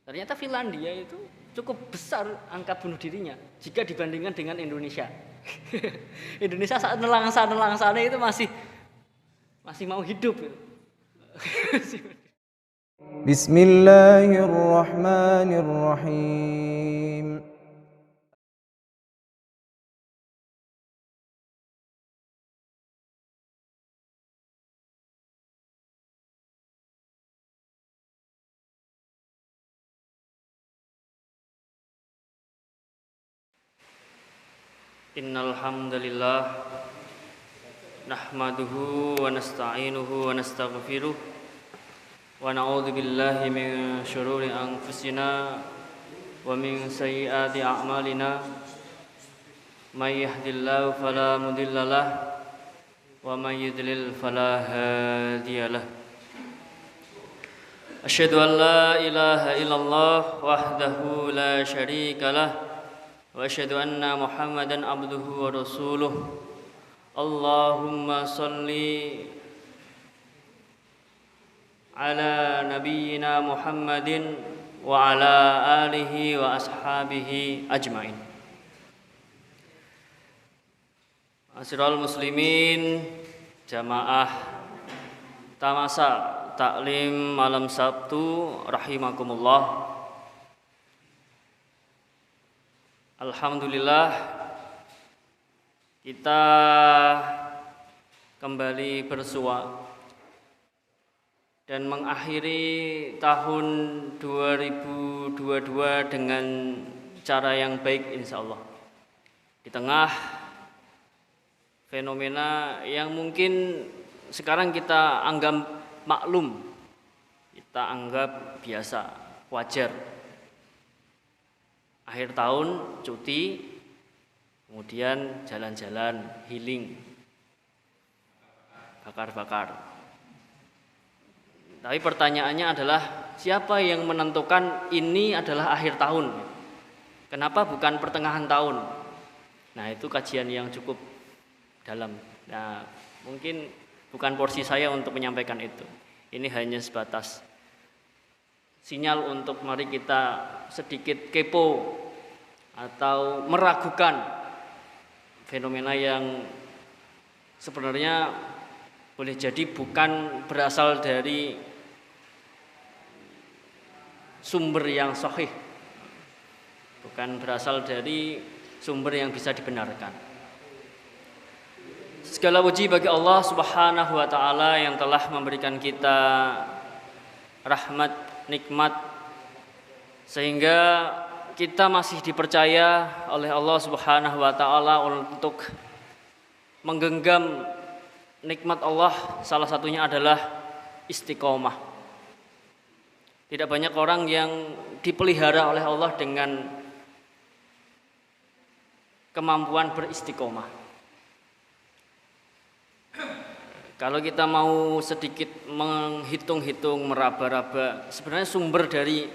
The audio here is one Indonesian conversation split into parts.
Ternyata Finlandia itu cukup besar angka bunuh dirinya jika dibandingkan dengan Indonesia. Indonesia saat nelangsa itu masih mau hidup. Bismillahirrahmanirrahim. Innal hamdalillah nahmaduhu wa nasta'inuhu wa nastaghfiruh wa na'udzu billahi min syururi anfusina wa min sayyiati a'malina may yahdihillahu fala mudhillalah wa may yudlil fala hadiyalah. Asyhadu an la ilaha illallah wahdahu la syarikalah wa asyhadu anna Muhammadan abduhu wa rasuluh. Allahumma salli ala nabiyyina Muhammadin wa ala alihi wa ashabihi ajmain. Ma'asyiral muslimin, jamaah Tamasa Taklim malam Sabtu rahimakumullah. Alhamdulillah kita kembali bersua dan mengakhiri tahun 2022 dengan cara yang baik insyaallah. Di tengah fenomena yang mungkin sekarang kita anggap maklum, kita anggap biasa, wajar. Akhir tahun cuti, kemudian jalan-jalan, healing, bakar-bakar. Tapi pertanyaannya adalah siapa yang menentukan ini adalah akhir tahun? Kenapa bukan pertengahan tahun? Nah, itu kajian yang cukup dalam. Nah, mungkin bukan porsi saya untuk menyampaikan itu. Ini hanya sebatas sinyal untuk mari kita sedikit kepo atau meragukan fenomena yang sebenarnya boleh jadi bukan berasal dari sumber yang sahih, bukan berasal dari sumber yang bisa dibenarkan. Segala puji bagi Allah Subhanahu wa taala yang telah memberikan kita rahmat, nikmat, sehingga kita masih dipercaya oleh Allah Subhanahu wa taala untuk menggenggam nikmat Allah. Salah satunya adalah istiqomah. Tidak banyak orang yang dipelihara oleh Allah dengan kemampuan beristiqomah. Kalau kita mau sedikit menghitung-hitung, meraba-raba, sebenarnya sumber dari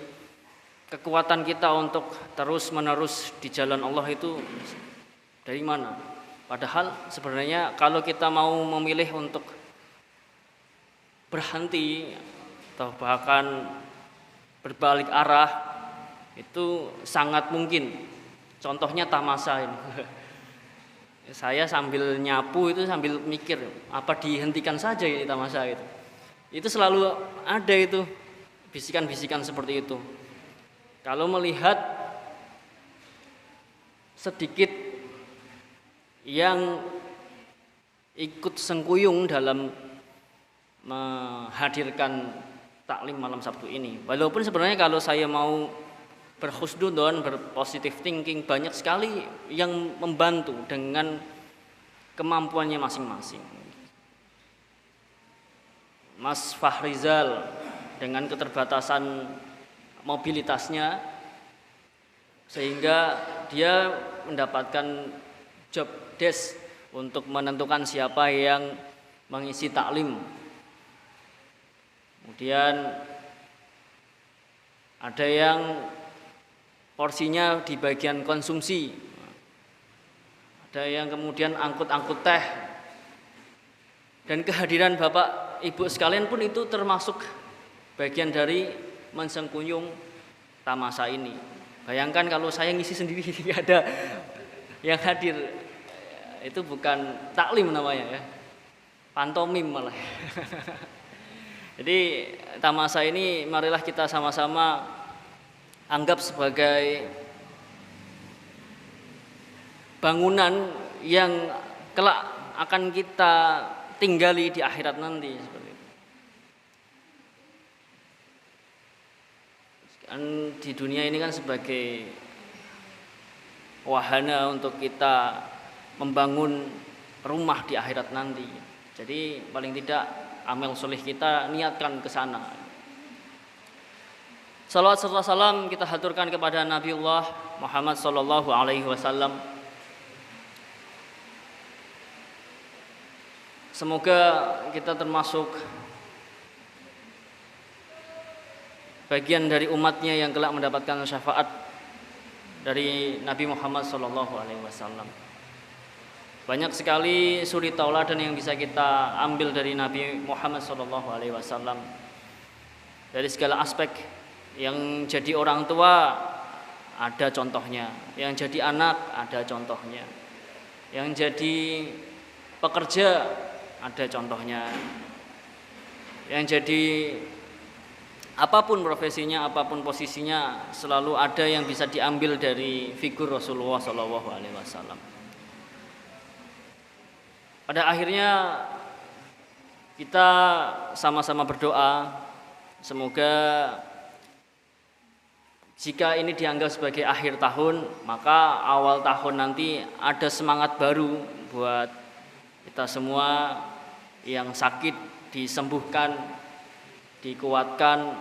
kekuatan kita untuk terus-menerus di jalan Allah itu dari mana? Padahal sebenarnya kalau kita mau memilih untuk berhenti atau bahkan berbalik arah, itu sangat mungkin. Contohnya Tamasa ini. Saya sambil nyapu itu sambil mikir apa dihentikan saja ini Tamasa itu. Itu selalu ada itu bisikan-bisikan seperti itu. Kalau melihat sedikit yang ikut sengkuyung dalam menghadirkan taklim malam Sabtu ini, walaupun sebenarnya kalau saya mau berhusnudon, berpositif thinking, banyak sekali yang membantu dengan kemampuannya masing-masing. Mas Fahrizal dengan keterbatasan mobilitasnya, sehingga dia mendapatkan job desk untuk menentukan siapa yang mengisi taklim. Kemudian ada yang porsinya di bagian konsumsi, ada yang kemudian angkut-angkut teh, dan kehadiran Bapak Ibu sekalian pun itu termasuk bagian dari mensengkuyung tamasa ini. Bayangkan kalau saya ngisi sendiri tidak ada yang hadir. Itu bukan taklim namanya ya. Pantomim malah. Jadi tamasa ini marilah kita sama-sama anggap sebagai bangunan yang kelak akan kita tinggali di akhirat nanti seperti itu. Kan di dunia ini kan sebagai wahana untuk kita membangun rumah di akhirat nanti. Jadi paling tidak amal soleh kita niatkan ke sana. Salawat serta salam kita haturkan kepada Nabiullah Muhammad sallallahu alaihi wasallam. Semoga kita termasuk bagian dari umatnya yang kelak mendapatkan syafaat dari Nabi Muhammad sallallahu alaihi wasallam. Banyak sekali suri tauladan yang bisa kita ambil dari Nabi Muhammad sallallahu alaihi wasallam. Dari segala aspek, yang jadi orang tua ada contohnya, yang jadi anak ada contohnya, yang jadi pekerja ada contohnya, yang jadi apapun profesinya, apapun posisinya, selalu ada yang bisa diambil dari figur Rasulullah sallallahu alaihi wasallam. Pada akhirnya kita sama-sama berdoa semoga jika ini dianggap sebagai akhir tahun, maka awal tahun nanti ada semangat baru buat kita semua yang sakit disembuhkan, dikuatkan,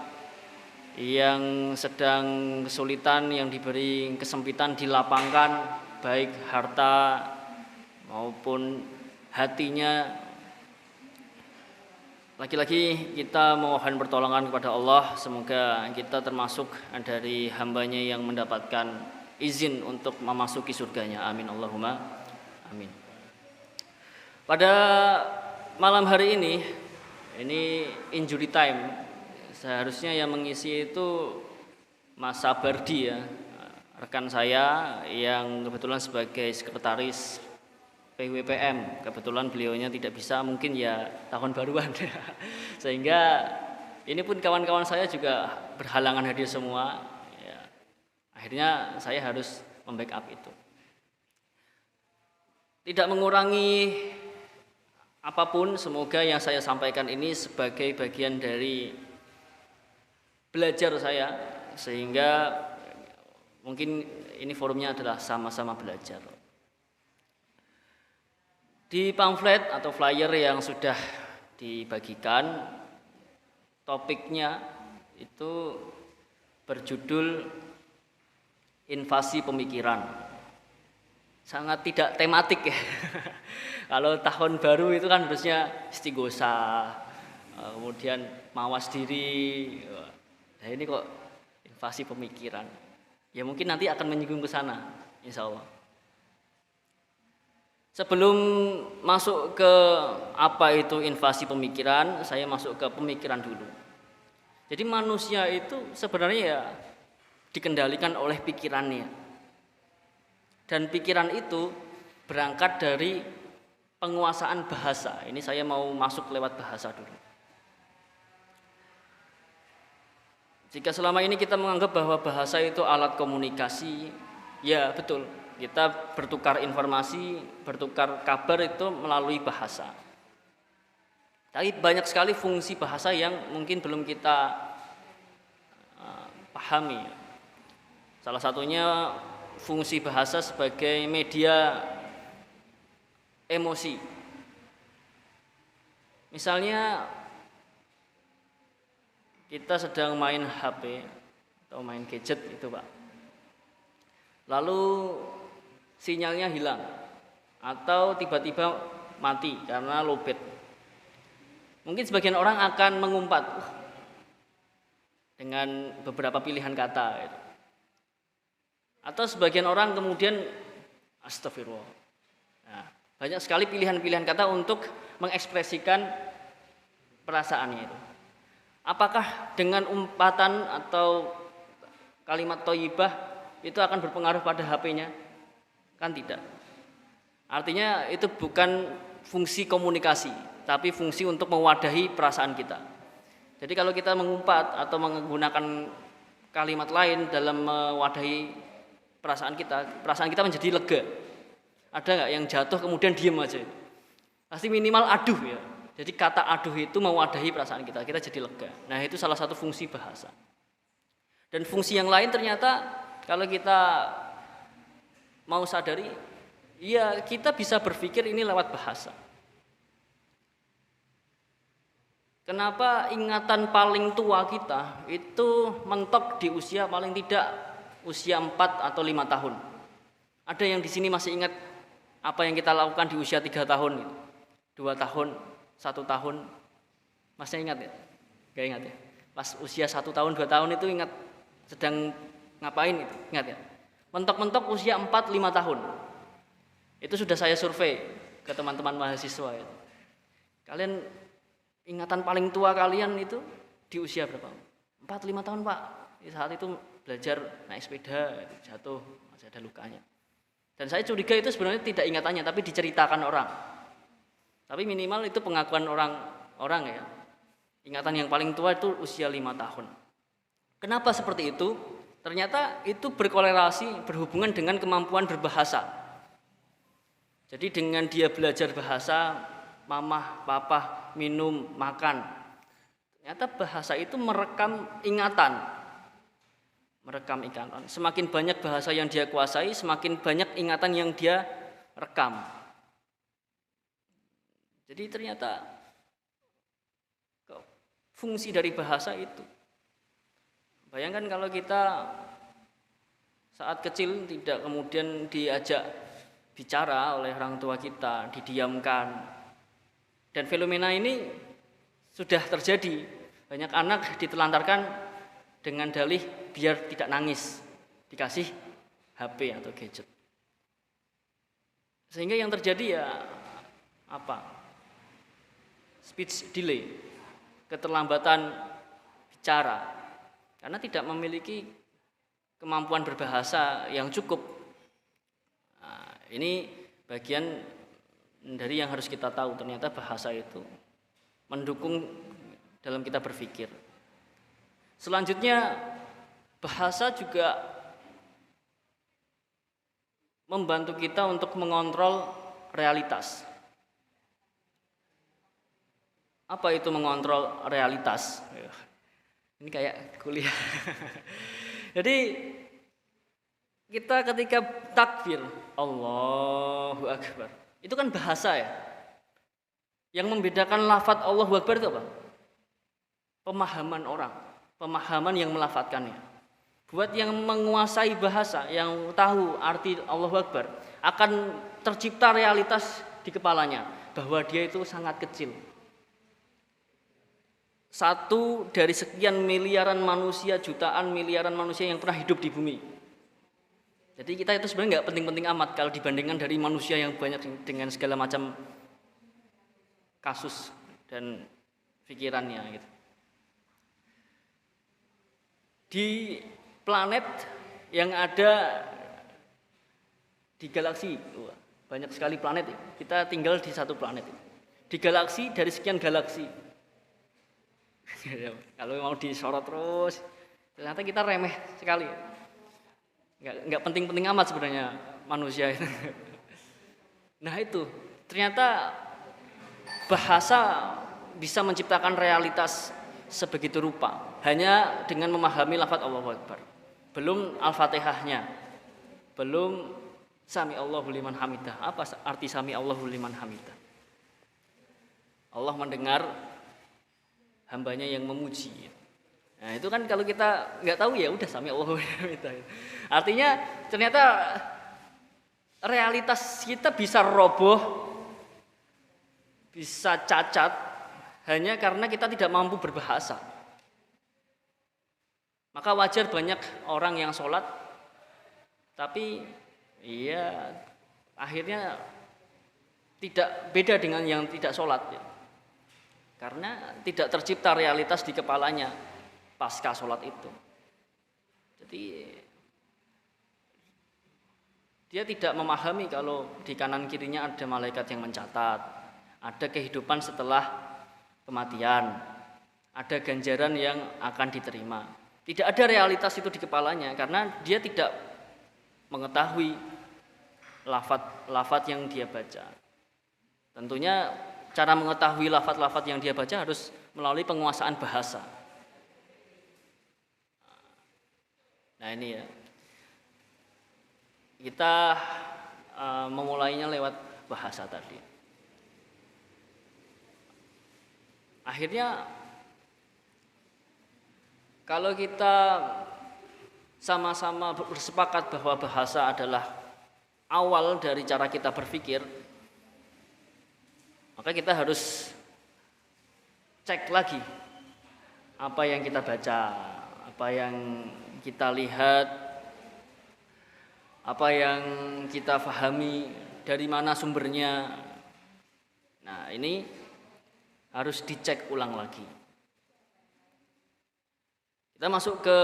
yang sedang kesulitan, yang diberi kesempitan dilapangkan, baik harta maupun hatinya. Lagi-lagi kita mohon pertolongan kepada Allah, semoga kita termasuk dari hambanya yang mendapatkan izin untuk memasuki surganya. Amin Allahumma amin. Pada malam hari ini injury time, seharusnya yang mengisi itu Mas Sabardi ya, rekan saya yang kebetulan sebagai sekretaris PWPM. Kebetulan beliaunya tidak bisa, mungkin ya tahun baruan sehingga ini pun kawan-kawan saya juga berhalangan hadir semua ya. Akhirnya saya harus membackup itu, tidak mengurangi apapun. Semoga yang saya sampaikan ini sebagai bagian dari belajar saya, sehingga mungkin ini forumnya adalah sama-sama belajar. Di pamflet atau flyer yang sudah dibagikan, topiknya itu berjudul invasi pemikiran. Sangat tidak tematik ya. Kalau tahun baru itu kan harusnya istighosa, kemudian mawas diri. Nah ini kok invasi pemikiran. Ya mungkin nanti akan menyinggung ke sana, insya Allah. Sebelum masuk ke apa itu invasi pemikiran, saya masuk ke pemikiran dulu. Jadi manusia itu sebenarnya ya dikendalikan oleh pikirannya. Dan pikiran itu berangkat dari penguasaan bahasa. Ini saya mau masuk lewat bahasa dulu. Jika selama ini kita menganggap bahwa bahasa itu alat komunikasi, ya betul. Kita bertukar informasi, bertukar kabar itu melalui bahasa. Tapi banyak sekali fungsi bahasa yang mungkin belum kita pahami. Salah satunya fungsi bahasa sebagai media emosi. Misalnya kita sedang main HP atau main gadget itu Pak. Lalu sinyalnya hilang atau tiba-tiba mati karena lowbat. Mungkin sebagian orang akan mengumpat dengan beberapa pilihan kata gitu. Atau sebagian orang kemudian astagfirullah. Nah, banyak sekali pilihan-pilihan kata untuk mengekspresikan perasaannya itu. Apakah dengan umpatan atau kalimat thayyibah itu akan berpengaruh pada HP-nya? Kan tidak. Artinya itu bukan fungsi komunikasi, tapi fungsi untuk mewadahi perasaan kita. Jadi kalau kita mengumpat atau menggunakan kalimat lain dalam mewadahi perasaan kita menjadi lega. Ada nggak yang jatuh kemudian diem aja? Pasti minimal aduh ya. Jadi kata aduh itu mewadahi perasaan kita jadi lega. Nah itu salah satu fungsi bahasa. Dan fungsi yang lain ternyata kalau kita mau sadari, ya kita bisa berpikir ini lewat bahasa. Kenapa ingatan paling tua kita itu mentok di usia paling tidak usia 4 atau 5 tahun. Ada yang di sini masih ingat apa yang kita lakukan di usia 3 tahun, 2 tahun, 1 tahun? Masih ingat ya? Gak ingat ya? Pas usia 1 tahun, 2 tahun itu ingat sedang ngapain itu? Ingat ya? Mentok-mentok usia 4, 5 tahun. Itu sudah saya survei ke teman-teman mahasiswa ya. Kalian ingatan paling tua kalian itu di usia berapa? 4, 5 tahun Pak. Saat itu belajar naik sepeda, jatuh, masih ada lukanya. Dan saya curiga itu sebenarnya tidak ingatannya, tapi diceritakan orang. Tapi minimal itu pengakuan orang ya. Ingatan yang paling tua itu usia 5 tahun. Kenapa seperti itu? Ternyata itu berkorelasi, berhubungan dengan kemampuan berbahasa. Jadi dengan dia belajar bahasa, mamah, papa, minum, makan. Ternyata bahasa itu merekam ingatan. Semakin banyak bahasa yang dia kuasai, semakin banyak ingatan yang dia rekam. Jadi ternyata fungsi dari bahasa itu. Bayangkan kalau kita saat kecil tidak kemudian diajak bicara oleh orang tua kita, didiamkan. Dan fenomena ini sudah terjadi. Banyak anak ditelantarkan dengan dalih biar tidak nangis, dikasih HP atau gadget. Sehingga yang terjadi ya apa? Speech delay, keterlambatan bicara, karena tidak memiliki kemampuan berbahasa yang cukup. Nah, ini bagian dari yang harus kita tahu, ternyata bahasa itu mendukung dalam kita berpikir. Selanjutnya, bahasa juga membantu kita untuk mengontrol realitas. Apa itu mengontrol realitas? Ini kayak kuliah. Jadi kita ketika takbir, Allahu Akbar, itu kan bahasa ya. Yang membedakan lafadz Allahu Akbar itu apa? Pemahaman orang, pemahaman yang melafadzkannya. Buat yang menguasai bahasa, yang tahu arti Allahu Akbar, akan tercipta realitas di kepalanya bahwa dia itu sangat kecil. Satu dari sekian miliaran manusia, jutaan miliaran manusia yang pernah hidup di bumi. Jadi kita itu sebenarnya nggak penting-penting amat kalau dibandingkan dari manusia yang banyak dengan segala macam kasus dan pikirannya gitu. Di planet yang ada di galaksi, banyak sekali planet ya. Kita tinggal di satu planet. Di galaksi dari sekian galaksi. Kalau mau disorot terus, ternyata kita remeh sekali. Nggak penting-penting amat sebenarnya manusia itu. Nah itu, ternyata bahasa bisa menciptakan realitas sebegitu rupa hanya dengan memahami lafadz Allahu Akbar. Belum Al-Fatihahnya, belum Sami Allahu liman hamidah. Apa arti Sami Allahu liman hamidah? Allah mendengar hambanya yang memuji. Nah itu kan kalau kita nggak tahu ya udah Sami Allahu liman hamidah. Artinya ternyata realitas kita bisa roboh, bisa cacat hanya karena kita tidak mampu berbahasa. Maka wajar banyak orang yang sholat tapi iya akhirnya tidak beda dengan yang tidak sholat ya. Karena tidak tercipta realitas di kepalanya pasca sholat itu. Jadi dia tidak memahami kalau di kanan kirinya ada malaikat yang mencatat, ada kehidupan setelah kematian, ada ganjaran yang akan diterima. Tidak ada realitas itu di kepalanya karena dia tidak mengetahui lafaz-lafaz yang dia baca. Tentunya cara mengetahui lafaz-lafaz yang dia baca harus melalui penguasaan bahasa. Nah ini ya, kita memulainya lewat bahasa tadi. Akhirnya kalau kita sama-sama bersepakat bahwa bahasa adalah awal dari cara kita berpikir, maka kita harus cek lagi apa yang kita baca, apa yang kita lihat, apa yang kita pahami, dari mana sumbernya. Nah, ini harus dicek ulang lagi. Kita masuk ke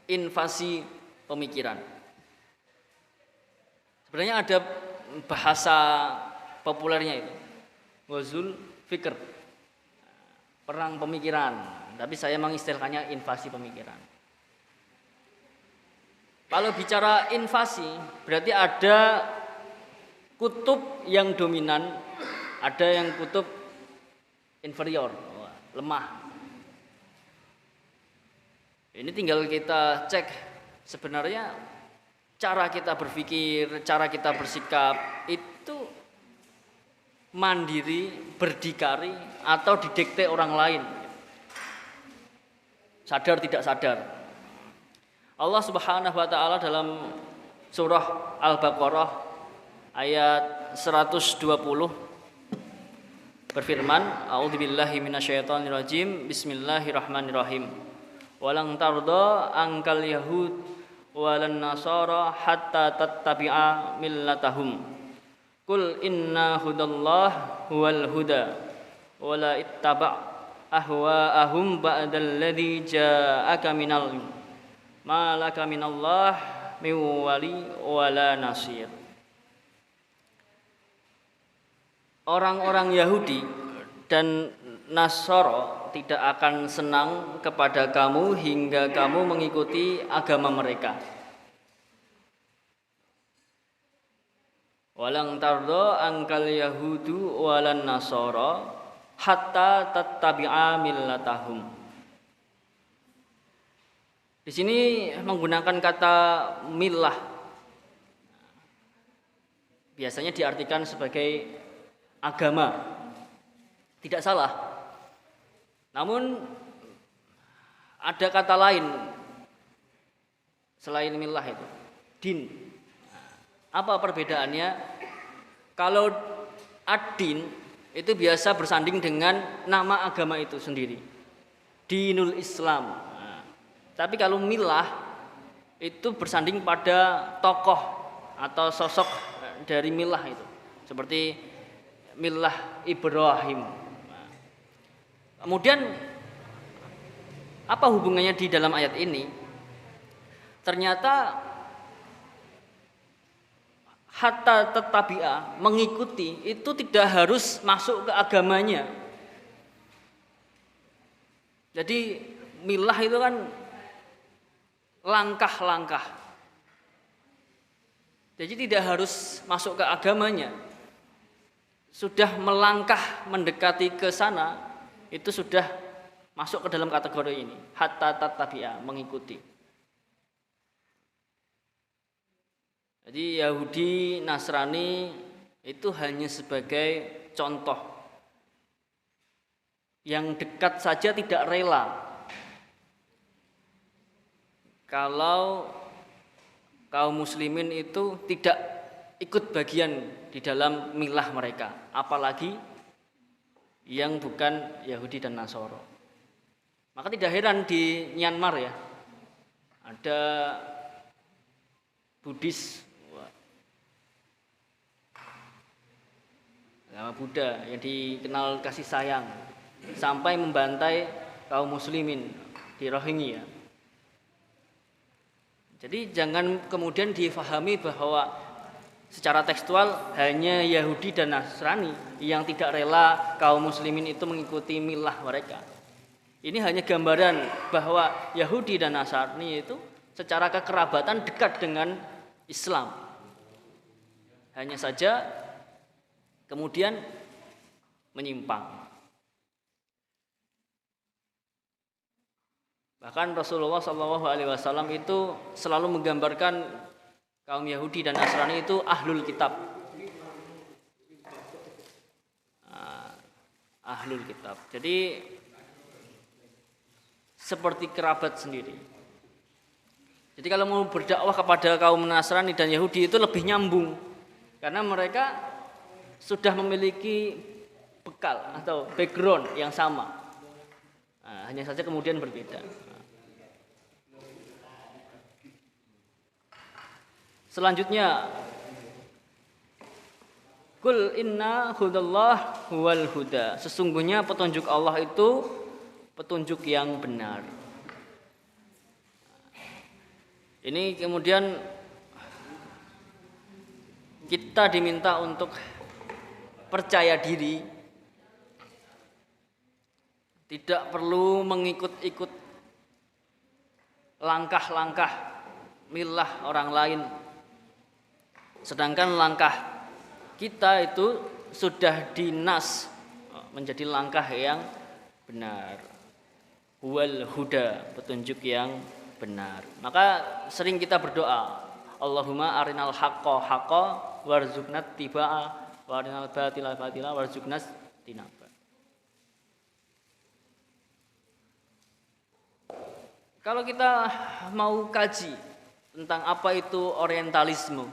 invasi pemikiran. Sebenarnya ada bahasa populernya itu, ghazul fikr, perang pemikiran. Tapi saya mengistilahkannya invasi pemikiran. Kalau bicara invasi, berarti ada kutub yang dominan, ada yang kutub inferior, lemah. Ini tinggal kita cek sebenarnya cara kita berpikir, cara kita bersikap itu mandiri, berdikari, atau didikte orang lain. Sadar tidak sadar. Allah Subhanahu wa taala dalam surah Al-Baqarah ayat 120 berfirman, a'udzubillahi minasyaitonirrajim, bismillahirrahmanirrahim. Walang tarda angkal yahud walan nasara hatta tattabi'a millatahum. Qul inna hudallah huwal huda wala ittaba' ahwa'ahum ba'dal ladzi ja'aka minal ma laka minallah min wali wala nasir. Orang-orang Yahudi dan Nasara tidak akan senang kepada kamu hingga kamu mengikuti agama mereka. Walang tardo angkal yahudu walan nasara hatta tattabi'a millatahum. Di sini menggunakan kata millah. Biasanya diartikan sebagai agama. Tidak salah. Namun ada kata lain selain millah itu, din. Apa perbedaannya? Kalau ad-din itu biasa bersanding dengan nama agama itu sendiri, dinul Islam. Tapi kalau millah itu bersanding pada tokoh atau sosok dari millah itu, seperti millah Ibrahim. Kemudian apa hubungannya di dalam ayat ini? Ternyata hatta tattabi'a, mengikuti itu tidak harus masuk ke agamanya. Jadi milah itu kan langkah-langkah. Jadi tidak harus masuk ke agamanya. Sudah melangkah mendekati ke sana, itu sudah masuk ke dalam kategori ini, hatta tattabi'a, mengikuti. Jadi Yahudi, Nasrani itu hanya sebagai contoh yang dekat saja tidak rela kalau kaum muslimin itu tidak ikut bagian di dalam milah mereka, apalagi yang bukan Yahudi dan Nasara. Maka tidak heran di Myanmar ya, ada Buddhis, agama Buddha yang dikenal kasih sayang, sampai membantai kaum muslimin di Rohingya. Jadi jangan kemudian difahami bahwa secara tekstual hanya Yahudi dan Nasrani yang tidak rela kaum muslimin itu mengikuti milah mereka. Ini hanya gambaran bahwa Yahudi dan Nasrani itu secara kekerabatan dekat dengan Islam. Hanya saja kemudian menyimpang. Bahkan Rasulullah SAW itu selalu menggambarkan kaum Yahudi dan Nasrani itu ahlul kitab. Ahlul kitab. Jadi seperti kerabat sendiri. Jadi kalau mau berdakwah kepada kaum Nasrani dan Yahudi itu lebih nyambung. Karena mereka sudah memiliki bekal atau background yang sama. Hanya saja kemudian berbeda. Selanjutnya, Qul inna hudallah huwal huda. Sesungguhnya petunjuk Allah itu petunjuk yang benar. Ini kemudian kita diminta untuk percaya diri, tidak perlu mengikut-ikut langkah-langkah milah orang lain. Sedangkan langkah kita itu sudah dinas menjadi langkah yang benar. Huwal huda, petunjuk yang benar. Maka sering kita berdoa, Allahumma arinal haqqa haqqa warzuqna tibaa wa arinal batila batila warzuqna tinaba. Kalau kita mau kaji tentang apa itu orientalisme,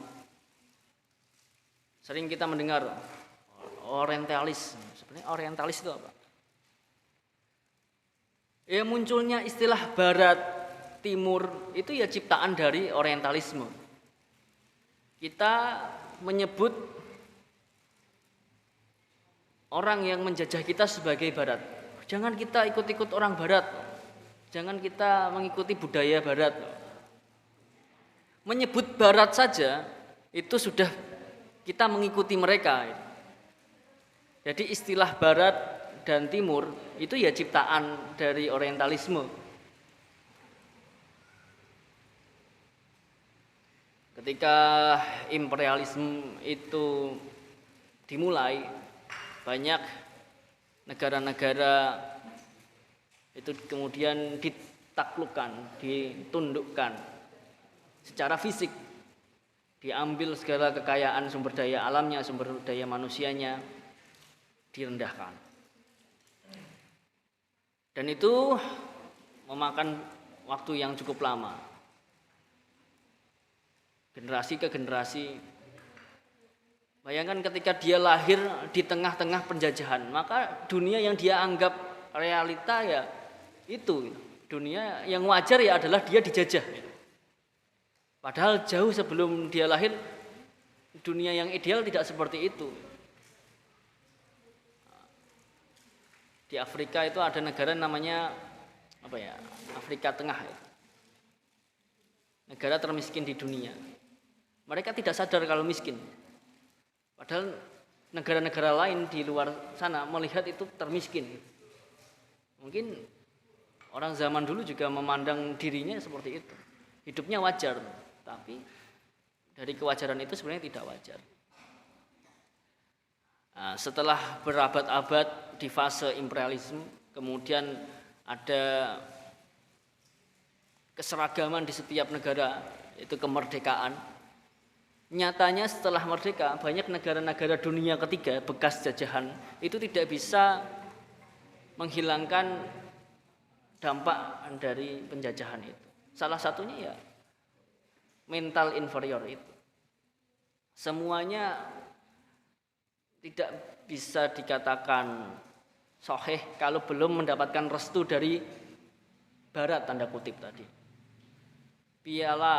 sering kita mendengar orientalis. Sebenarnya orientalis itu apa? Ya munculnya istilah barat, timur itu ya ciptaan dari orientalisme. Kita menyebut orang yang menjajah kita sebagai barat. Jangan kita ikut-ikut orang barat. Jangan kita mengikuti budaya barat. Menyebut barat saja itu sudah kita mengikuti mereka. Jadi istilah barat dan timur itu ya ciptaan dari orientalisme. Ketika imperialisme itu dimulai, banyak negara-negara itu kemudian ditaklukkan, ditundukkan secara fisik. Diambil segala kekayaan sumber daya alamnya, sumber daya manusianya, direndahkan. Dan itu memakan waktu yang cukup lama. Generasi ke generasi. Bayangkan ketika dia lahir di tengah-tengah penjajahan, maka dunia yang dia anggap realita ya itu. Dunia yang wajar ya adalah dia dijajah. Padahal jauh sebelum dia lahir, dunia yang ideal tidak seperti itu. Di Afrika itu ada negara namanya apa ya? Afrika Tengah. Negara termiskin di dunia. Mereka tidak sadar kalau miskin. Padahal negara-negara lain di luar sana melihat itu termiskin. Mungkin orang zaman dulu juga memandang dirinya seperti itu. Hidupnya wajar. Tapi dari kewajaran itu sebenarnya tidak wajar. Nah, setelah berabad-abad di fase imperialisme, kemudian ada keseragaman di setiap negara, itu kemerdekaan. Nyatanya setelah merdeka, banyak negara-negara dunia ketiga bekas jajahan itu tidak bisa menghilangkan dampak dari penjajahan itu. Salah satunya ya mental inferior itu. Semuanya tidak bisa dikatakan sahih kalau belum mendapatkan restu dari barat tanda kutip tadi. Piala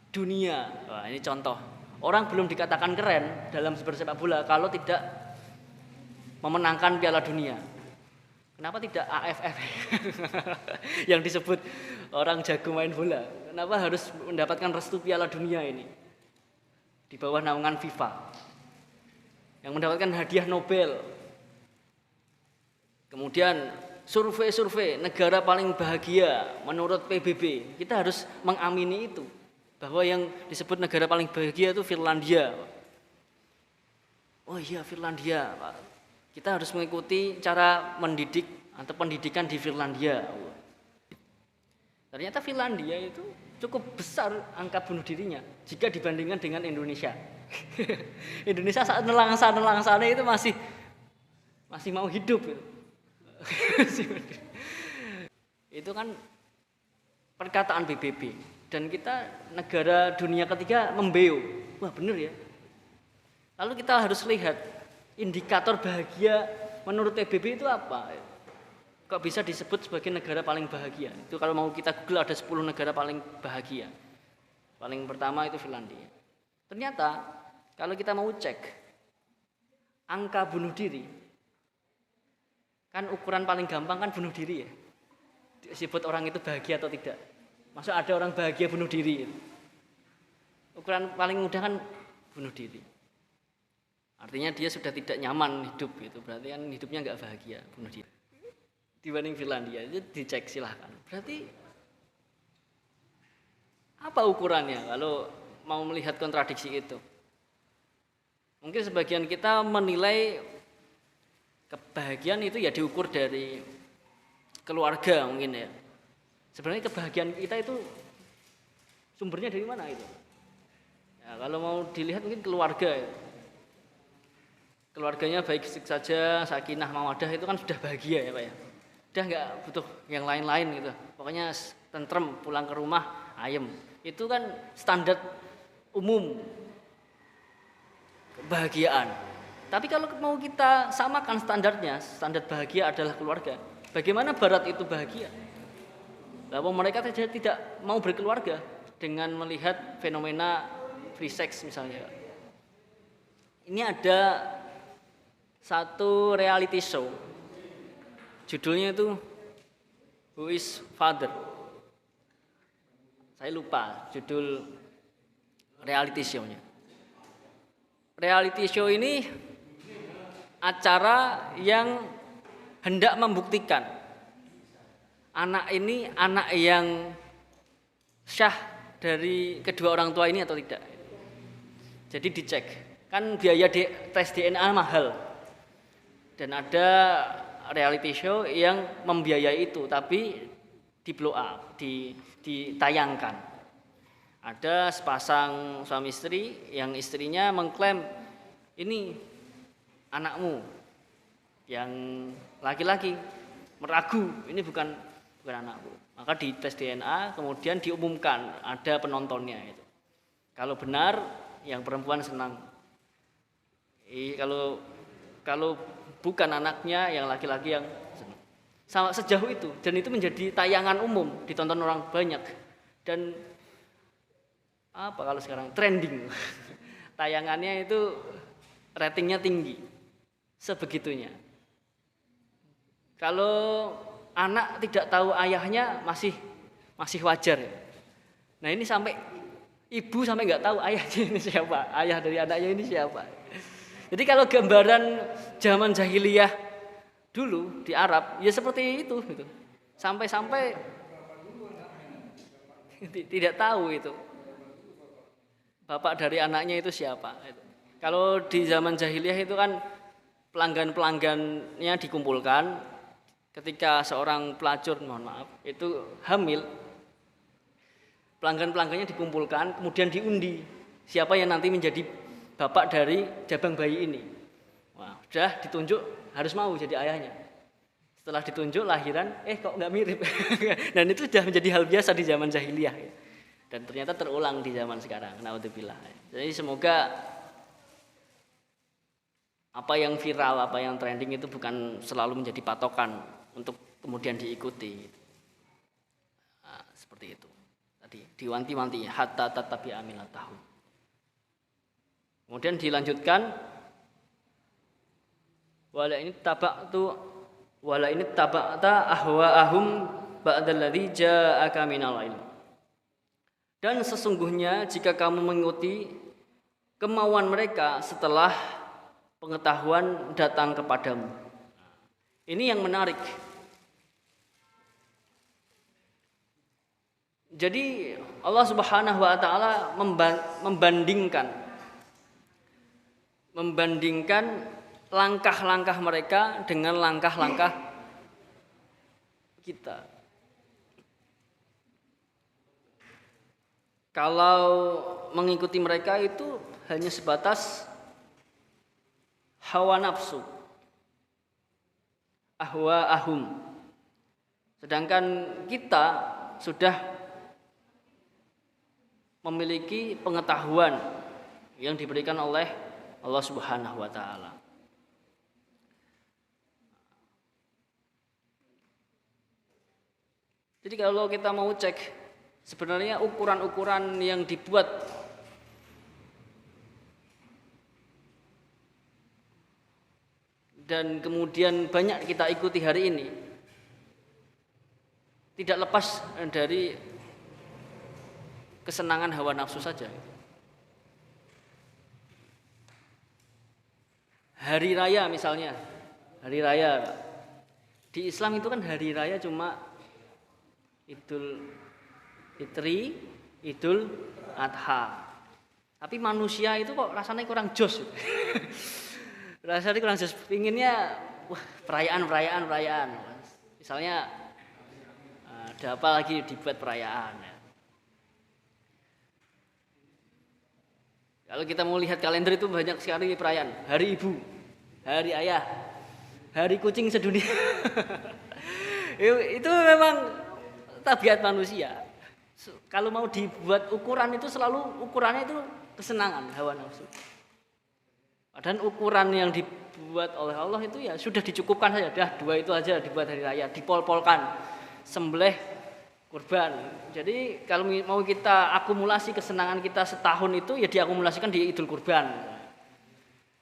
dunia, wah ini contoh. Orang belum dikatakan keren dalam bersepak bola kalau tidak memenangkan Piala Dunia. Kenapa tidak AFF yang disebut orang jago main bola? Kenapa harus mendapatkan restu Piala Dunia ini di bawah naungan FIFA yang mendapatkan hadiah Nobel? Kemudian survei negara paling bahagia menurut PBB, kita harus mengamini itu bahwa yang disebut negara paling bahagia itu Finlandia. Oh iya, Finlandia, Pak. Kita harus mengikuti cara mendidik atau pendidikan di Finlandia. Ternyata Finlandia itu cukup besar angka bunuh dirinya jika dibandingkan dengan Indonesia. Indonesia saat nelangsa itu masih mau hidup. Itu kan perkataan PBB, dan kita negara dunia ketiga membeu. Wah, benar ya. Lalu kita harus lihat indikator bahagia menurut PBB itu apa? Kok bisa disebut sebagai negara paling bahagia? Itu kalau mau kita Google ada 10 negara paling bahagia. Paling pertama itu Finlandia. Ternyata kalau kita mau cek angka bunuh diri, kan ukuran paling gampang kan bunuh diri ya. Disebut orang itu bahagia atau tidak. Maksud ada orang bahagia bunuh diri. Ukuran paling mudah kan bunuh diri. Artinya dia sudah tidak nyaman hidup gitu. Berarti kan hidupnya enggak bahagia, bunuh diri. Dibanding Finlandia, itu dicek silahkan. Berarti apa ukurannya kalau mau melihat kontradiksi itu? Mungkin sebagian kita menilai kebahagiaan itu ya diukur dari keluarga mungkin ya. Sebenarnya kebahagiaan kita itu sumbernya dari mana itu? Ya, kalau mau dilihat mungkin keluarga ya. Keluarganya baik saja, sakinah mawadah itu kan sudah bahagia ya Pak ya. Udah nggak butuh yang lain-lain gitu. Pokoknya tentrem, pulang ke rumah ayem. Itu kan standar umum kebahagiaan. Tapi kalau mau kita samakan standarnya, standar bahagia adalah keluarga. Bagaimana Barat itu bahagia? Lalu mereka tidak mau berkeluarga dengan melihat fenomena free sex misalnya. Ini ada satu reality show, judulnya itu Who is Father? Saya lupa judul reality show-nya. Reality show ini acara yang hendak membuktikan anak ini anak yang syah dari kedua orang tua ini atau tidak. Jadi dicek, kan biaya tes DNA mahal. Dan ada reality show yang membiayai itu, tapi di blow up, ditayangkan. Ada sepasang suami istri yang istrinya mengklaim ini anakmu, yang laki-laki meragu ini bukan anakku. Maka di tes DNA kemudian diumumkan ada penontonnya itu. Kalau benar yang perempuan senang. Kalau bukan anaknya yang laki-laki yang senang. Sama sejauh itu, dan itu menjadi tayangan umum, ditonton orang banyak. Dan apa kalau sekarang trending. Tayangannya itu ratingnya tinggi. Sebegitunya. Kalau anak tidak tahu ayahnya masih wajar ya. Nah, ini sampai ibu sampai nggak tahu ayahnya ini siapa, ayah dari anaknya ini siapa. Jadi kalau gambaran zaman jahiliyah dulu di Arab ya seperti itu gitu. Sampai-sampai tidak tahu itu bapak dari anaknya itu siapa. Kalau di zaman jahiliyah itu kan pelanggan-pelanggannya dikumpulkan ketika seorang pelacur, mohon maaf, itu hamil. Pelanggan-pelanggannya dikumpulkan, kemudian diundi siapa yang nanti menjadi bapak dari jabang bayi ini. Wah, sudah ditunjuk harus mau jadi ayahnya. Setelah ditunjuk lahiran, kok nggak mirip. Dan itu sudah menjadi hal biasa di zaman jahiliyah. Dan ternyata terulang di zaman sekarang. Naudzubillah. Jadi semoga apa yang viral, apa yang trending itu bukan selalu menjadi patokan untuk kemudian diikuti. Nah, seperti itu. Tadi diwanti-wanti hatta tatabi aminatahu. Kemudian dilanjutkan wala ini tabak tu wala in taba'ta ahwa'ahum ba'dalladzi ja'aka minal ilm. Dan sesungguhnya jika kamu mengikuti kemauan mereka setelah pengetahuan datang kepadamu. Ini yang menarik. Jadi Allah Subhanahu wa taala membandingkan langkah-langkah mereka dengan langkah-langkah kita. Kalau mengikuti mereka itu hanya sebatas hawa nafsu, ahwa'ahum. Sedangkan kita sudah memiliki pengetahuan yang diberikan oleh Allah Subhanahu wa taala. Jadi kalau kita mau cek sebenarnya ukuran-ukuran yang dibuat dan kemudian banyak kita ikuti hari ini tidak lepas dari kesenangan hawa nafsu saja. Hari raya misalnya, hari raya di Islam itu kan hari raya cuma Idul Fitri, Idul Adha. Tapi manusia itu kok rasanya kurang jos. Rasanya kurang jos. Pinginnya perayaan. Misalnya ada apa lagi dibuat perayaan. Kalau kita mau lihat kalender itu banyak sekali perayaan. Hari Ibu, Hari Ayah, Hari Kucing Sedunia. Itu memang tabiat manusia. Kalau mau dibuat ukuran itu selalu ukurannya itu kesenangan, hawa nafsu. Padahal ukuran yang dibuat oleh Allah itu ya sudah dicukupkan saja. Dah 2 itu aja dibuat hari raya, dipol-polkan, sembelih, kurban. Jadi kalau mau kita akumulasi kesenangan kita setahun itu ya diakumulasikan di Idul Kurban.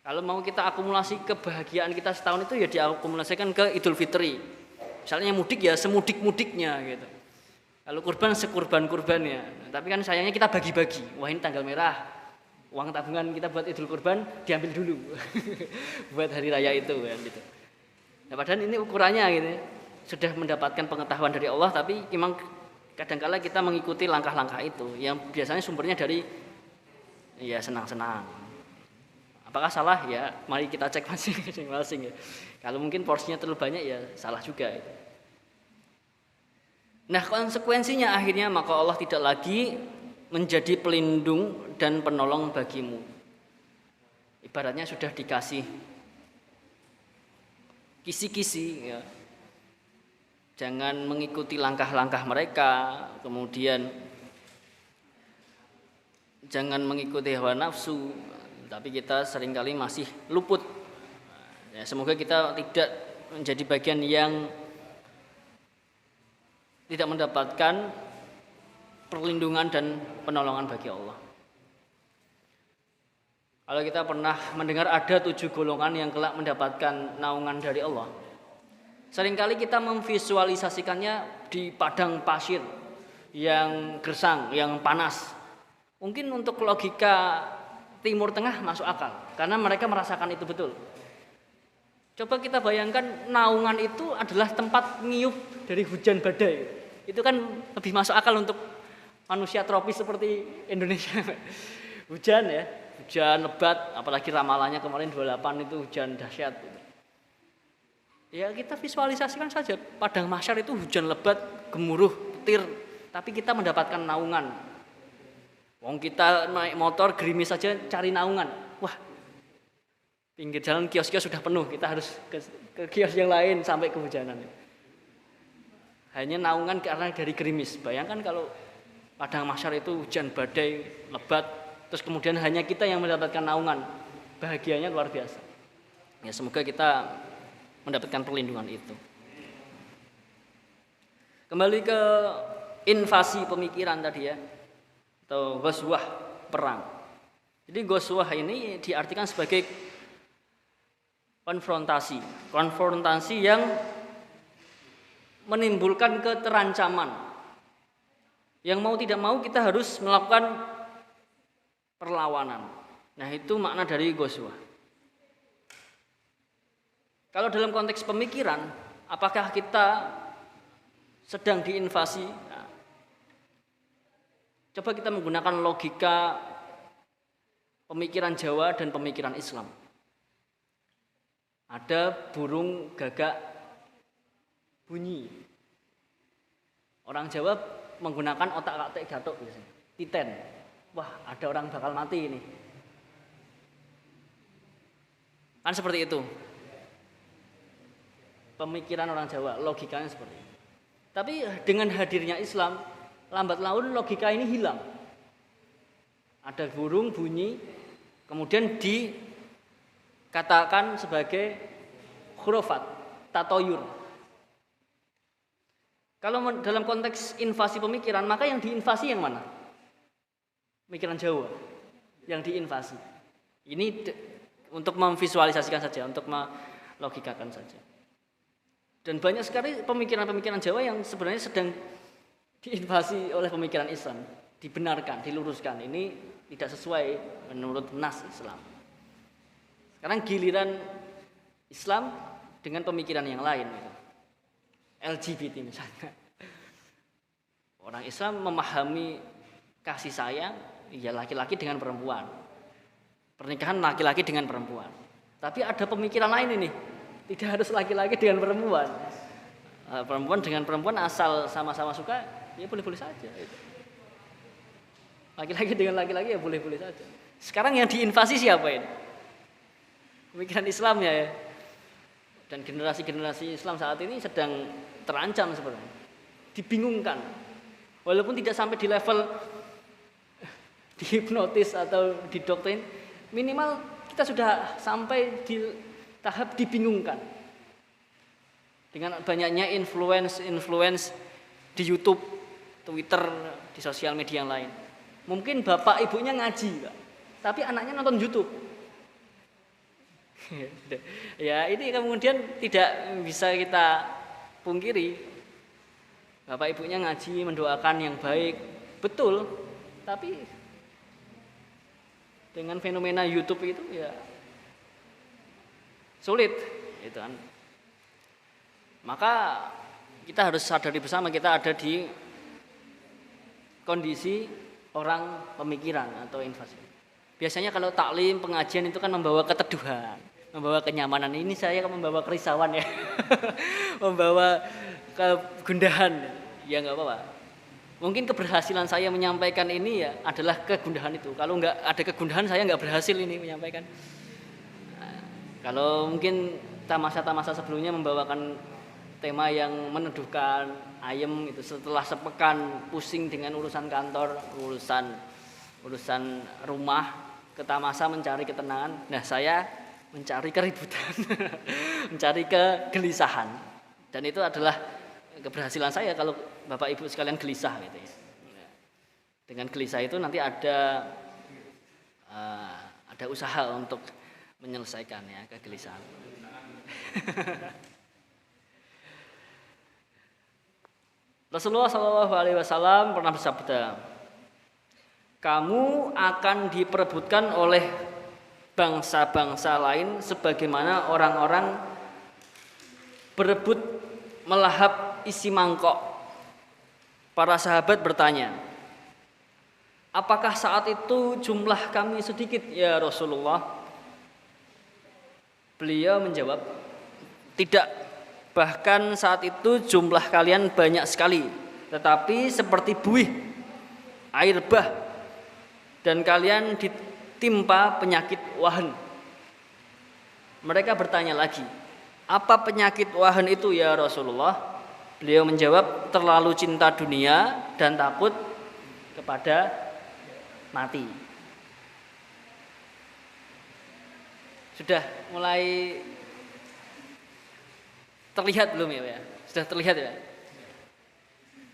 Kalau mau kita akumulasi kebahagiaan kita setahun itu ya diakumulasikan ke Idul Fitri. Misalnya mudik ya semudik-mudiknya gitu. Kalau kurban sekurban-kurbannya. Tapi kan sayangnya kita bagi-bagi. Wah ini tanggal merah, uang tabungan kita buat Idul Kurban diambil dulu buat hari raya itu kan gitu. Nah, padahal ini ukurannya gitu. Sudah mendapatkan pengetahuan dari Allah tapi memang kadang-kala kita mengikuti langkah-langkah itu yang biasanya sumbernya dari ya senang-senang. Apakah salah? Ya mari kita cek masing-masing ya. Kalau mungkin porsinya terlalu banyak ya salah juga itu. Nah konsekuensinya akhirnya maka Allah tidak lagi menjadi pelindung dan penolong bagimu. Ibaratnya sudah dikasih kisi-kisi ya. Jangan mengikuti langkah-langkah mereka, kemudian jangan mengikuti hawa nafsu, tapi kita seringkali masih luput. Ya, semoga kita tidak menjadi bagian yang tidak mendapatkan perlindungan dan penolongan bagi Allah. Kalau kita pernah mendengar ada 7 golongan yang kelak mendapatkan naungan dari Allah, seringkali kita memvisualisasikannya di padang pasir yang gersang, yang panas. Mungkin untuk logika Timur Tengah masuk akal, karena mereka merasakan itu betul. Coba kita bayangkan naungan itu adalah tempat ngiup dari hujan badai. Itu kan lebih masuk akal untuk manusia tropis seperti Indonesia. Hujan ya, hujan lebat, apalagi ramalannya kemarin 28 itu hujan dahsyat. Ya kita visualisasikan saja padang mahsyar itu hujan lebat, gemuruh, petir, tapi kita mendapatkan naungan. Wong kita naik motor gerimis saja cari naungan. Wah, pinggir jalan kios-kios sudah penuh, kita harus ke kios yang lain sampai kehujanan. Hanya naungan karena dari gerimis. Bayangkan kalau padang mahsyar itu hujan badai, lebat, terus kemudian hanya kita yang mendapatkan naungan. Bahagianya luar biasa. Ya semoga kita mendapatkan perlindungan itu. Kembali ke invasi pemikiran tadi ya, atau ghazwah, perang. Jadi ghazwah ini diartikan sebagai konfrontasi yang menimbulkan keterancaman. Yang mau tidak mau kita harus melakukan perlawanan. Nah, itu makna dari ghazwah. Kalau dalam konteks pemikiran, apakah kita sedang diinvasi? Nah, coba kita menggunakan logika pemikiran Jawa dan pemikiran Islam. Ada burung gagak bunyi. Orang Jawa menggunakan otak-atik gatuk biasanya. Titen. Wah, ada orang bakal mati ini. Kan seperti itu. Pemikiran orang Jawa, logikanya seperti itu. Tapi dengan hadirnya Islam, lambat laun logika ini hilang. Ada burung bunyi, kemudian dikatakan sebagai khurafat, tatoyur. Kalau dalam konteks invasi pemikiran, maka yang diinvasi yang mana? Pemikiran Jawa yang diinvasi. Ini untuk memvisualisasikan saja, untuk melogikakan saja. Dan banyak sekali pemikiran-pemikiran Jawa yang sebenarnya sedang diinvasi oleh pemikiran Islam, dibenarkan, diluruskan. Ini tidak sesuai menurut nas Islam. Sekarang giliran Islam dengan pemikiran yang lain, gitu. LGBT misalnya. Orang Islam memahami kasih sayang, ya laki-laki dengan perempuan. Pernikahan laki-laki dengan perempuan. Tapi ada pemikiran lain ini. Tidak harus laki-laki dengan perempuan. Perempuan dengan perempuan asal sama-sama suka, ya boleh-boleh saja. Laki-laki dengan laki-laki ya boleh-boleh saja. Sekarang yang diinvasi siapa ini? Pemikiran Islam ya. Dan generasi-generasi Islam saat ini sedang terancam sebenarnya. Dibingungkan. Walaupun tidak sampai di level dihipnotis atau didoktrin, minimal kita sudah sampai di tahap dibingungkan. Dengan banyaknya influence di YouTube, Twitter, di sosial media yang lain. Mungkin bapak ibunya ngaji, Pak, tapi anaknya nonton YouTube. Ya, ini kemudian tidak bisa kita pungkiri. Bapak ibunya ngaji, mendoakan yang baik, betul. Tapi dengan fenomena YouTube itu ya sulit, gitu kan. Maka kita harus sadari bersama kita ada di kondisi orang pemikiran atau invasi. Biasanya kalau taklim, pengajian itu kan membawa keteduhan, membawa kenyamanan. Ini saya membawa kerisauan ya. Membawa kegundahan. Ya enggak apa-apa. Mungkin keberhasilan saya menyampaikan ini ya adalah kegundahan itu. Kalau enggak ada kegundahan saya enggak berhasil ini menyampaikan. Nah, kalau mungkin tamasa-tamasa sebelumnya membawakan tema yang meneduhkan, ayem itu setelah sepekan pusing dengan urusan kantor, urusan rumah, ke tamasa mencari ketenangan. Nah, saya mencari keributan, mencari kegelisahan. Dan itu adalah keberhasilan saya kalau Bapak Ibu sekalian gelisah gitu ya. Dengan gelisah itu nanti ada usaha untuk menyelesaikan ya kegelisahan. Rasulullah SAW pernah bersabda, kamu akan diperebutkan oleh bangsa-bangsa lain sebagaimana orang-orang berebut melahap isi mangkok. Para sahabat bertanya, apakah saat itu jumlah kami sedikit ya Rasulullah? Beliau menjawab, tidak, bahkan saat itu jumlah kalian banyak sekali, tetapi seperti buih, air bah, dan kalian ditimpa penyakit wahan. Mereka bertanya lagi, apa penyakit wahan itu ya Rasulullah? Beliau menjawab, terlalu cinta dunia dan takut kepada mati. Sudah mulai terlihat belum ya? Sudah terlihat ya?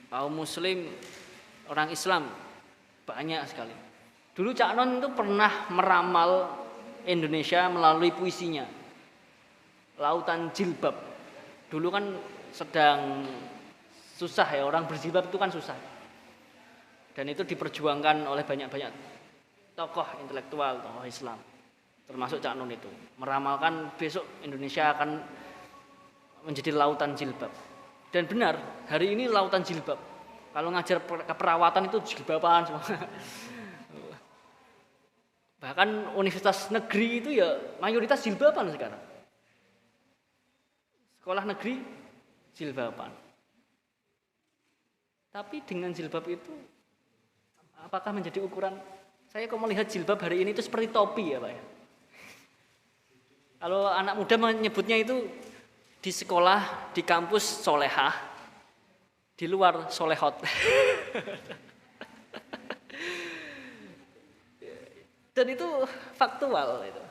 Kaum muslim, orang Islam banyak sekali. Dulu Cak Non itu pernah meramal Indonesia melalui puisinya. Lautan Jilbab. Dulu kan sedang susah ya, orang berjilbab itu kan susah. Dan itu diperjuangkan oleh banyak-banyak tokoh intelektual, tokoh Islam. Termasuk Cak Nun itu. Meramalkan besok Indonesia akan menjadi lautan jilbab. Dan benar, hari ini lautan jilbab. Kalau ngajar keperawatan itu jilbaban semua. Bahkan universitas negeri itu ya mayoritas jilbaban sekarang. Sekolah negeri jilbaban. Tapi dengan jilbab itu apakah menjadi ukuran? Saya kok melihat jilbab hari ini itu seperti topi ya Pak ya. Kalau anak muda menyebutnya itu di sekolah, di kampus solehah, di luar solehot. Dan itu faktual itu.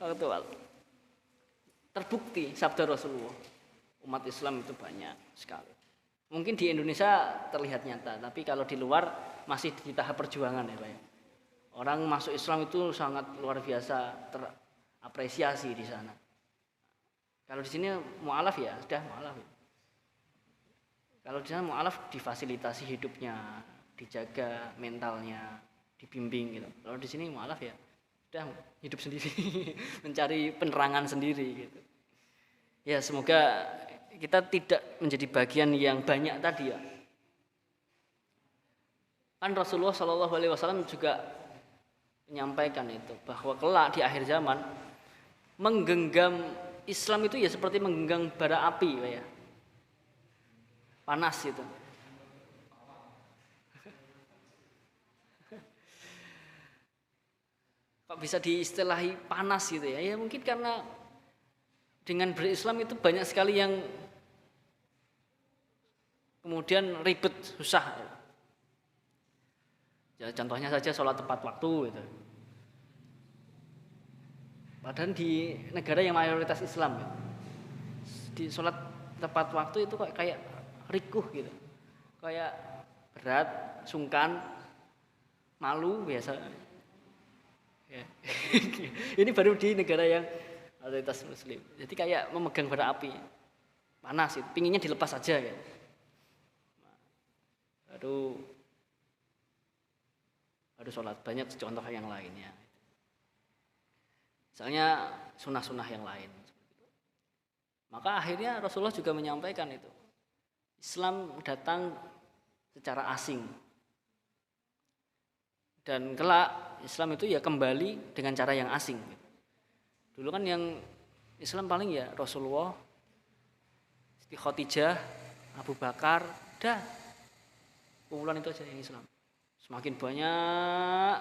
Faktual. Terbukti sabda Rasulullah. Umat Islam itu banyak sekali. Mungkin di Indonesia terlihat nyata, tapi kalau di luar masih di tahap perjuangan ya Pak ya. Orang masuk Islam itu sangat luar biasa terapresiasi di sana. Kalau di sini mu'alaf ya, sudah mu'alaf. Kalau di sana mu'alaf difasilitasi hidupnya, dijaga mentalnya, dibimbing gitu. Kalau di sini mu'alaf ya, sudah hidup sendiri, mencari penerangan sendiri gitu. Ya semoga kita tidak menjadi bagian yang banyak tadi ya. Kan Rasulullah SAW juga menyampaikan itu bahwa kelak di akhir zaman menggenggam Islam itu ya seperti menggenggam bara api ya. Panas itu. Kok bisa diistilahi panas gitu ya? Ya mungkin karena dengan berislam itu banyak sekali yang kemudian ribet, susah. Ya, contohnya saja sholat tepat waktu gitu. Padahal di negara yang mayoritas Islam ya, di sholat tepat waktu itu kok kayak rikuh gitu, kayak berat, sungkan, malu biasa. Ya. Ini baru di negara yang mayoritas Muslim. Jadi kayak memegang bara api, panas itu, pinginnya dilepas saja gitu. Baru sholat, banyak contoh yang lainnya. Misalnya sunnah-sunnah yang lain. Maka akhirnya Rasulullah juga menyampaikan itu. Islam datang secara asing. Dan kelak Islam itu ya kembali dengan cara yang asing. Dulu kan yang Islam paling ya Rasulullah, Siti Khadijah, Abu Bakar, dah. Kumpulan itu aja yang Islam. Semakin banyak,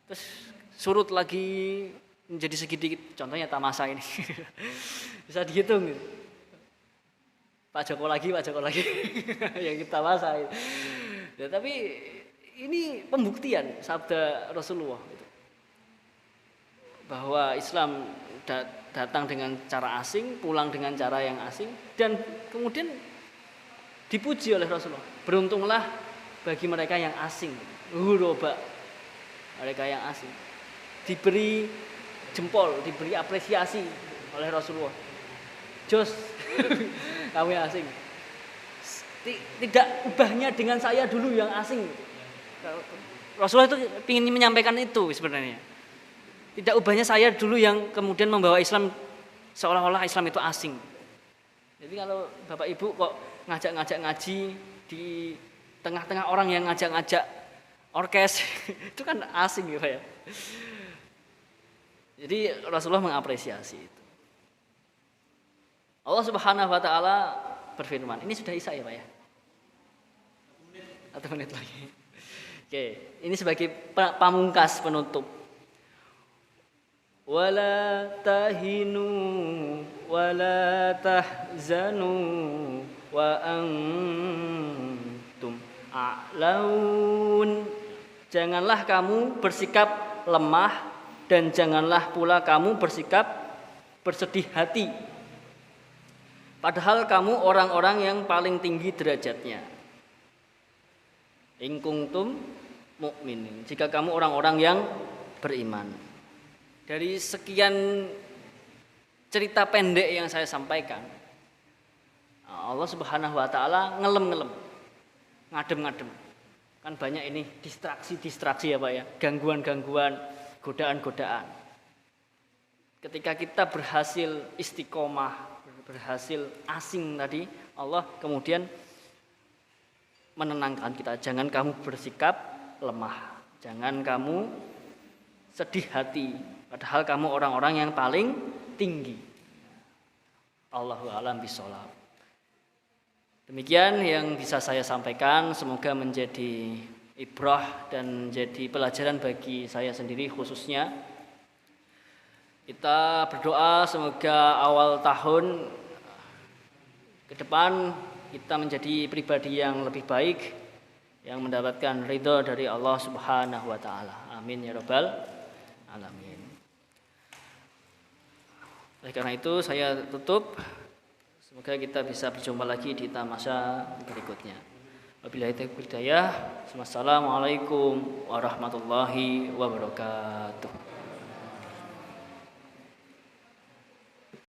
terus surut lagi menjadi sedikit, contohnya Tamasa ini. Bisa dihitung gitu. Pak Joko lagi yang kita Tamasa itu. Ya, tapi ini pembuktian sabda Rasulullah itu. Bahwa Islam datang dengan cara asing, pulang dengan cara yang asing, dan kemudian dipuji oleh Rasulullah. Beruntunglah bagi mereka yang asing. Huroba, mereka yang asing. Diberi jempol, diberi apresiasi oleh Rasulullah. Jos, kamu yang asing. Tidak ubahnya dengan saya dulu yang asing. Rasulullah itu ingin menyampaikan itu sebenarnya. Tidak ubahnya saya dulu yang kemudian membawa Islam seolah-olah Islam itu asing. Jadi kalau Bapak Ibu kok ngajak-ngajak ngaji di tengah-tengah orang yang ngajak-ngajak orkes, itu kan asing gitu ya. Jadi Rasulullah mengapresiasi itu. Allah Subhanahu wa taala berfirman. Ini sudah Isya ya, Pak ya? 1 menit lagi. Oke, ini sebagai pamungkas penutup. Wala tahinu wala tahzanu wa antum a'laun. Janganlah kamu bersikap lemah dan janganlah pula kamu bersikap bersedih hati. Padahal kamu orang-orang yang paling tinggi derajatnya. In kuntum mu'minin. Jika kamu orang-orang yang beriman. Dari sekian cerita pendek yang saya sampaikan, Allah Subhanahu wa taala ngelem-ngelem ngadem-ngadem. Kan banyak ini distraksi ya Pak ya, gangguan-gangguan, godaan-godaan. Ketika kita berhasil istiqomah, berhasil asing tadi, Allah kemudian menenangkan kita. Jangan kamu bersikap lemah, jangan kamu sedih hati, padahal kamu orang-orang yang paling tinggi. Allahu a'lam bishawab. Demikian yang bisa saya sampaikan, semoga menjadi ibrah dan menjadi pelajaran bagi saya sendiri khususnya. Kita berdoa semoga awal tahun ke depan kita menjadi pribadi yang lebih baik, yang mendapatkan ridho dari Allah Subhanahu wa taala. Amin ya rabbal alamin. Oleh karena itu saya tutup. Semoga kita bisa berjumpa lagi di masa berikutnya. Wabillahi taufiq hidayah. Wassalamualaikum warahmatullahi wabarakatuh.